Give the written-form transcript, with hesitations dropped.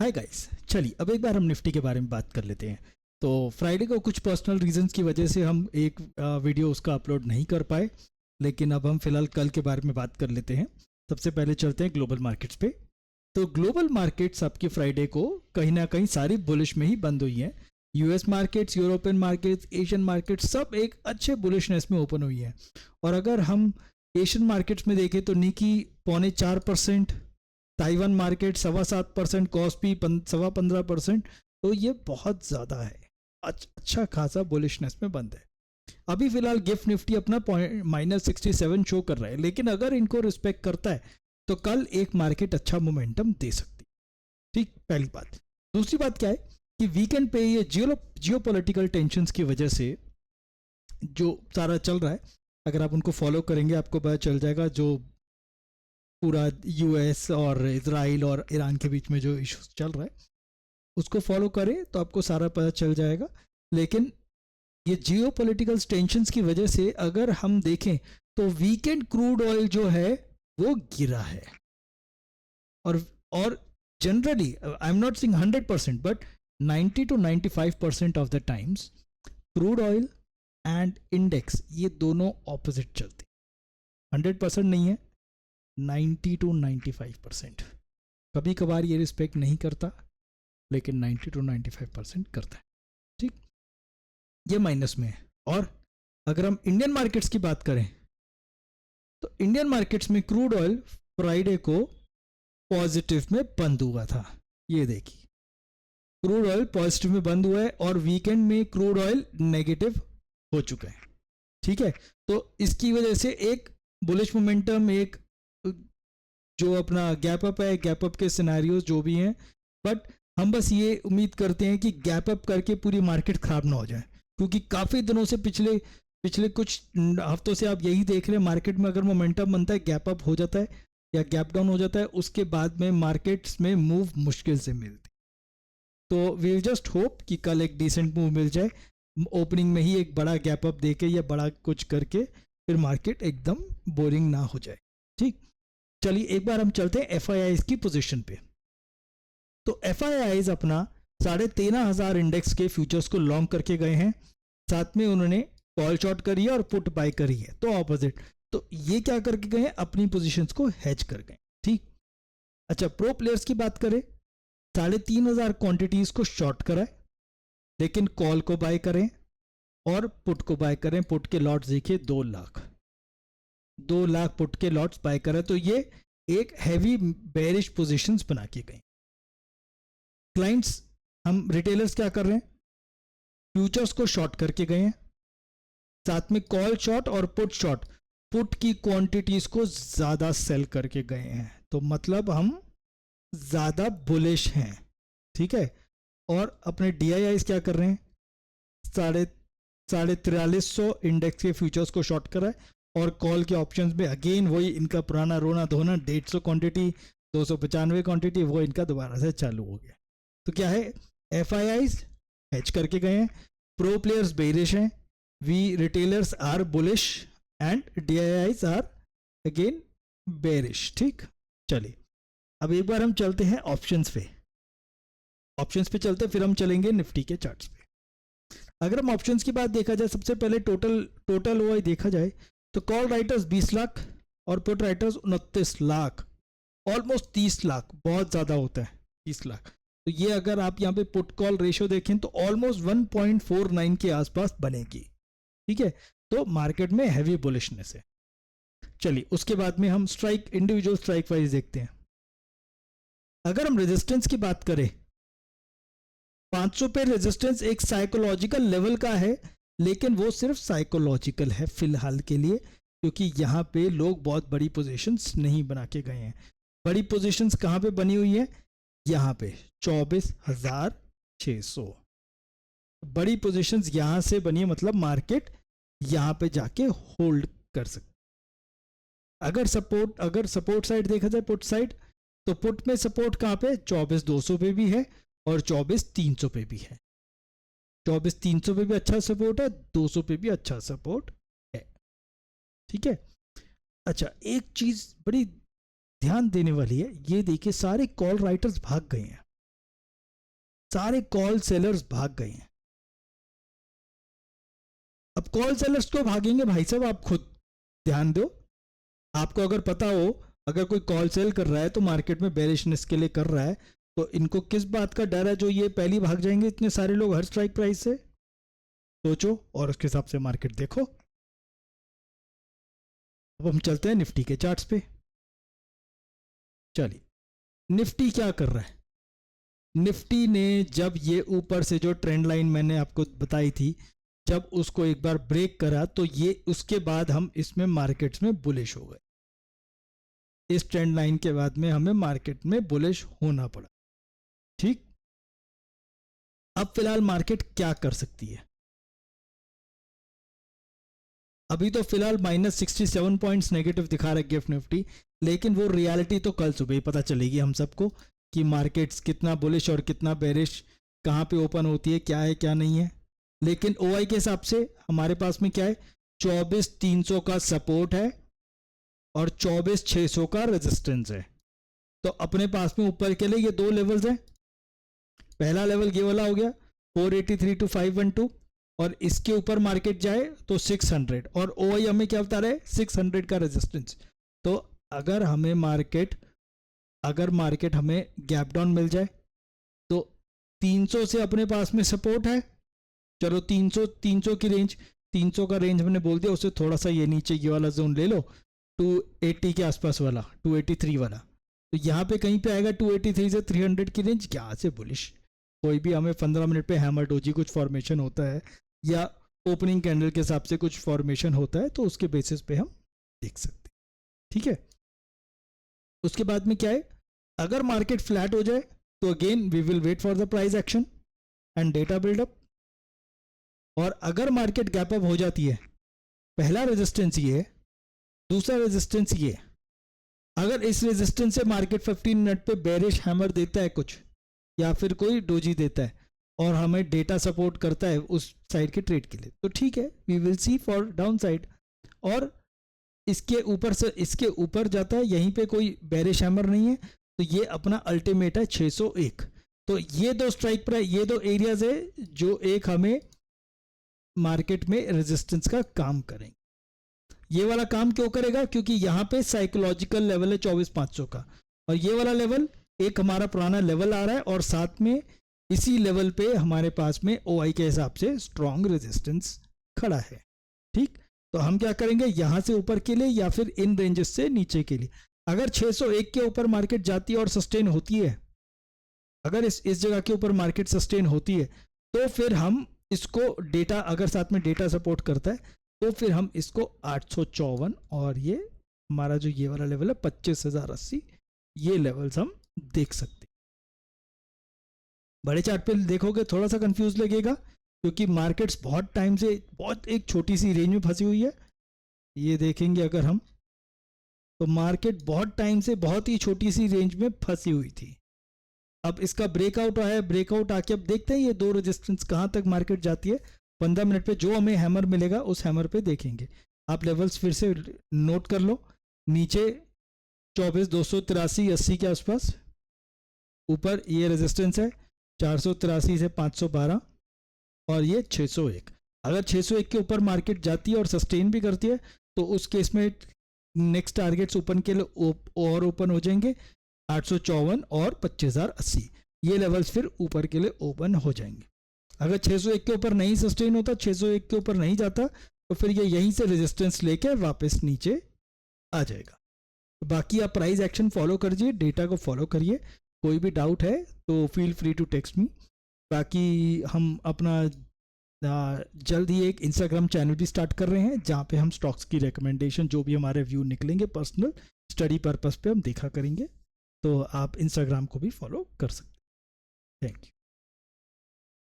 Hi guys, चलिए अब एक बार हम निफ्टी के बारे में बात कर लेते हैं। तो फ्राइडे को कुछ पर्सनल रीजंस की वजह से हम एक वीडियो उसका अपलोड नहीं कर पाए, लेकिन अब हम फिलहाल कल के बारे में बात कर लेते हैं। सबसे पहले चलते हैं ग्लोबल मार्केट्स पे। तो ग्लोबल मार्केट्स आपकी फ्राइडे को कहीं ना कहीं सारी बुलिश में ही बंद हुई हैं। US markets, European markets, Asian markets सब एक अच्छे बुलिशनेस में ओपन हुई हैं। और अगर हम एशियन मार्केट्स में देखें तो निकी 0.25%, ताइवान मार्केट 7.25%, कॉस्पी 15.25%। तो ये बहुत ज़्यादा है, अच्छा खासा बुलिशनेस में बंद है। अभी फिलहाल गिफ्ट निफ्टी अपना -67 शो कर रहा है, लेकिन अगर इनको रिस्पेक्ट करता है तो कल एक मार्केट अच्छा मोमेंटम दे सकती है। ठीक, पहली बात। दूसरी बात क्या है कि वीकेंड पे ये जियोपॉलिटिकल टेंशंस की वजह से जो सारा चल रहा है, अगर आप उनको फॉलो करेंगे आपको पता चल जाएगा। जो पूरा यूएस और इजराइल और ईरान के बीच में जो इश्यूज चल रहा है उसको फॉलो करें तो आपको सारा पता चल जाएगा। लेकिन ये जियोपॉलिटिकल टेंशंस की वजह से अगर हम देखें तो वीकेंड क्रूड ऑयल जो है वो गिरा है। और generally I am not saying 100%, but 90 to 95% of the times crude oil and index ये दोनों ऑपोजिट चलते हैं। 100% नहीं है, 90 to 95%। कभी कभार ये रिस्पेक्ट नहीं करता, लेकिन 90 to 95% करता है। ठीक, ये माइनस में है। और अगर हम इंडियन मार्केट्स की बात करें तो इंडियन मार्केट्स में क्रूड ऑयल फ्राइडे को पॉजिटिव में बंद हुआ था। ये देखिए, क्रूड ऑयल पॉजिटिव में बंद हुआ है और वीकेंड में क्रूड ऑयल नेगेटिव हो चुका है। ठीक है, तो इसकी वजह से एक बुलिश मोमेंटम, एक जो अपना गैप अप है, गैप अप के सिनेरियोज जो भी हैं, बट हम बस ये उम्मीद करते हैं कि गैप अप करके पूरी मार्केट खराब ना हो जाए, क्योंकि काफ़ी दिनों से पिछले कुछ हफ्तों से आप यही देख रहे हैं। मार्केट में अगर मोमेंटम बनता है, गैप अप हो जाता है या गैप डाउन हो जाता है, उसके बाद में मार्केट्स में मूव मुश्किल से मिलती। तो वी जस्ट होप कि कल एक डिसेंट मूव मिल जाए, ओपनिंग में ही एक बड़ा गैप अप देके या बड़ा कुछ करके, फिर मार्केट एकदम बोरिंग ना हो जाए। ठीक, चलिए एक बार हम चलते हैं एफआईआईज की पोजीशन पे। तो एफआईआईज अपना 13,500 इंडेक्स के फ्यूचर्स को लॉन्ग करके गए हैं, साथ में उन्होंने कॉल शॉर्ट करी है और पुट बाय करी है, तो ऑपोजिट। तो ये क्या करके गए हैं, अपनी पोजीशंस को हेज कर गए। ठीक, अच्छा, प्रो प्लेयर्स की बात करें, 3,500 क्वांटिटीज को शॉर्ट कराए, लेकिन कॉल को बाय करें और पुट को बाय करें। पुट के लॉट्स देखिए 2 लाख पुट के लॉट्स बाय करें, तो ये एक हैवी बेरिश पोजीशंस बना के गए। क्लाइंट्स, हम रिटेलर्स क्या कर रहे हैं, फ्यूचर्स को शॉर्ट करके गए हैं, साथ में कॉल शॉर्ट और पुट शॉर्ट, पुट की क्वांटिटीज को ज्यादा सेल करके गए हैं। तो मतलब हम ज्यादा बुलिश हैं। ठीक है, और अपने DIIs क्या कर रहे हैं, 4350 इंडेक्स के फ्यूचर्स को शॉर्ट करा है, और कॉल के ऑप्शंस में अगेन वही इनका पुराना रोना धोना, 150 क्वांटिटी, 295 क्वांटिटी, वो इनका दोबारा से चालू हो गया। तो क्या है, FIIs हेज करके गए हैं, प्रो प्लेयर्स बेरिश हैं, we retailers are bullish and DIIs are again bearish. ठीक, चलिए अब एक बार हम चलते हैं ऑप्शंस पे। ऑप्शंस पे चलते फिर हम चलेंगे निफ्टी के चार्ट्स पे। अगर हम ऑप्शंस की बात देखा जाए, सबसे पहले टोटल ओआई देखा जाए तो कॉल राइटर्स 20 लाख और put writers 29 lakh, almost 30 lakh, बहुत ज़्यादा होता है 30 लाख। तो ये अगर आप यहाँ पे पुट कॉल रेशियो देखें तो ऑलमोस्ट 1.49 के आसपास बनेगी। ठीक है, तो मार्केट में हैवी बुलिशनेस है। चलिए उसके बाद में हम स्ट्राइक, इंडिविजुअल स्ट्राइक वाइज देखते हैं। अगर हम रेजिस्टेंस की बात करें, 500 पे रेजिस्टेंस एक साइकोलॉजिकल लेवल का है, लेकिन वो सिर्फ साइकोलॉजिकल है फिलहाल के लिए, क्योंकि यहाँ पे लोग बहुत बड़ी पोजीशंस नहीं बना के गए हैं। बड़ी पोजीशंस कहाँ पे बनी हुई है, यहाँ पे 24,600 बड़ी पोजीशंस यहाँ से बनी है, मतलब मार्केट यहाँ पे जाके होल्ड कर सकते। अगर सपोर्ट साइड देखा जाए, पुट साइड, तो पुट में सपोर्ट कहाँ पे, 24,200 पे भी है और 24,300 पे भी है। 24,300 पे भी अच्छा सपोर्ट है, 200 पे भी अच्छा सपोर्ट है। ठीक है, अच्छा एक चीज बड़ी ध्यान देने वाली है, ये देखिए सारे कॉल राइटर्स भाग गए हैं। सारे कॉल सेलर्स भाग गए हैं। अब कॉल सेलर्स क्यों भागेंगे भाई साहब, आप खुद ध्यान दो। आपको अगर पता हो अगर कोई कॉल सेल कर रहा है तो मार्केट में बेरिशनेस के लिए कर रहा है, तो इनको किस बात का डर है जो ये पहली भाग जाएंगे इतने सारे लोग हर स्ट्राइक प्राइस से? सोचो और उसके हिसाब से मार्केट देखो। अब हम चलते हैं निफ्टी के चार्ट्स पे। चलिए निफ्टी क्या कर रहा है। निफ्टी ने जब ये ऊपर से जो ट्रेंड लाइन मैंने आपको बताई थी, जब उसको एक बार ब्रेक करा तो ये उसके बाद हम इसमें मार्केट्स में बुलिश हो गए। इस ट्रेंड लाइन के बाद में हमें मार्केट में बुलिश होना पड़ा। ठीक, अब फिलहाल मार्केट क्या कर सकती है? अभी तो फिलहाल -67 पॉइंट्स नेगेटिव दिखा रहा है गिफ्ट निफ्टी, लेकिन वो रियलिटी तो कल सुबह ही पता चलेगी हम सबको कि मार्केट्स कितना बुलिश और कितना बेरिश, कहाँ पे ओपन होती है, क्या है क्या नहीं है। लेकिन ओआई के हिसाब से हमारे पास में क्या है, 24,300 का सपोर्ट है और 24,600 का रेजिस्टेंस है। तो अपने पास में ऊपर के लिए ये दो लेवल्स हैं। पहला लेवल ये वाला हो गया 483 to 512, और इसके ऊपर मार्केट जाए तो 600, और ओआई हमें क्या बता रहा है, 600 का रेजिस्टेंस। तो अगर मार्केट हमें गैप डाउन मिल जाए तो 300 से अपने पास में सपोर्ट है। चलो 300 की रेंज, 300 का रेंज हमने बोल दिया, उससे थोड़ा सा ये नीचे ये वाला जोन ले लो, 280 के आसपास वाला, 283 वाला। तो यहाँ पे कहीं पे आएगा 283 से 300 की रेंज, क्या से बुलिश। कोई भी हमें 15 मिनट पे हैमर डोजी कुछ फॉर्मेशन होता है या ओपनिंग कैंडल के हिसाब से कुछ फॉर्मेशन होता है, तो उसके बेसिस पे हम देख सकते हैं। ठीक है, उसके बाद में क्या है, अगर मार्केट फ्लैट हो जाए तो again we will wait for the price action and data buildup. और अगर मार्केट गैप अप हो जाती है, पहला रेजिस्टेंस ये है, दूसरा रेजिस्टेंस ये है। अगर इस रेजिस्टेंस से मार्केट 15 मिनट पे बेरिश हैमर देता है कुछ, या फिर कोई डोजी देता है और हमें डेटा सपोर्ट करता है उस साइड के ट्रेड के लिए, तो ठीक है, we will see for down side. और इसके ऊपर से इसके ऊपर जाता है, यहीं पे कोई बेरिश हैमर नहीं है, तो ये अपना अल्टीमेट है 601। तो ये दो स्ट्राइक प्राइस, ये दो एरियाज है जो एक हमें मार्केट में रेजिस्टेंस का काम करेंगे। ये वाला काम क्यों करेगा, क्योंकि यहाँ पे साइकोलॉजिकल लेवल है 24,500 का, और ये वाला लेवल एक हमारा पुराना लेवल आ रहा है, और साथ में इसी लेवल पे हमारे पास में ओआई के हिसाब से स्ट्रॉन्ग रेजिस्टेंस खड़ा है। ठीक, तो हम क्या करेंगे, यहां से ऊपर के लिए या फिर इन रेंजेस से नीचे के लिए। अगर 601 के ऊपर मार्केट जाती है और सस्टेन होती है, अगर इस जगह के ऊपर मार्केट सस्टेन होती है, तो फिर हम इसको डेटा, अगर साथ में डेटा सपोर्ट करता है, तो फिर हम इसको 854 और ये हमारा जो ये वाला लेवल है 25,080, ये लेवल्स हम देख सकते हैं। बड़े चार्ट पे देखोगे थोड़ा सा कंफ्यूज लगेगा, क्योंकि मार्केट्स बहुत टाइम से बहुत एक छोटी सी रेंज में फंसी हुई है। ये देखेंगे अगर हम, तो मार्केट बहुत टाइम से बहुत ही छोटी सी रेंज में फंसी हुई थी। अब इसका ब्रेकआउट आया है, ब्रेकआउट आके अब देखते हैं ये दो रेजिस्टेंस कहाँ तक मार्केट जाती है। 15 मिनट पे जो हमें हैमर मिलेगा उस हैमर पे देखेंगे। आप लेवल्स फिर से नोट कर लो, नीचे 24,283 80 के आसपास, ऊपर ये रेजिस्टेंस है 483 से 512, और ये 601। अगर 601 के ऊपर मार्केट जाती है और सस्टेन भी करती है, तो उस केस में नेक्स्ट टारगेट्स ओपन के लिए और ओपन हो जाएंगे 854 और 25,080, ये लेवल्स फिर ऊपर के लिए ओपन हो जाएंगे। अगर 601 के ऊपर नहीं सस्टेन होता, 601 के ऊपर नहीं जाता, तो फिर ये यहीं से रेजिस्टेंस लेके वापस नीचे आ जाएगा। बाकी आप प्राइस एक्शन फॉलो करिए, डेटा को फॉलो करिए। कोई भी डाउट है तो feel free to text me. बाकी हम अपना जल्द ही एक इंस्टाग्राम चैनल भी स्टार्ट कर रहे हैं, जहाँ पे हम स्टॉक्स की रिकमेंडेशन, जो भी हमारे व्यू निकलेंगे पर्सनल स्टडी पर्पस पे हम देखा करेंगे। तो आप इंस्टाग्राम को भी फॉलो कर सकते हैं। Thank you.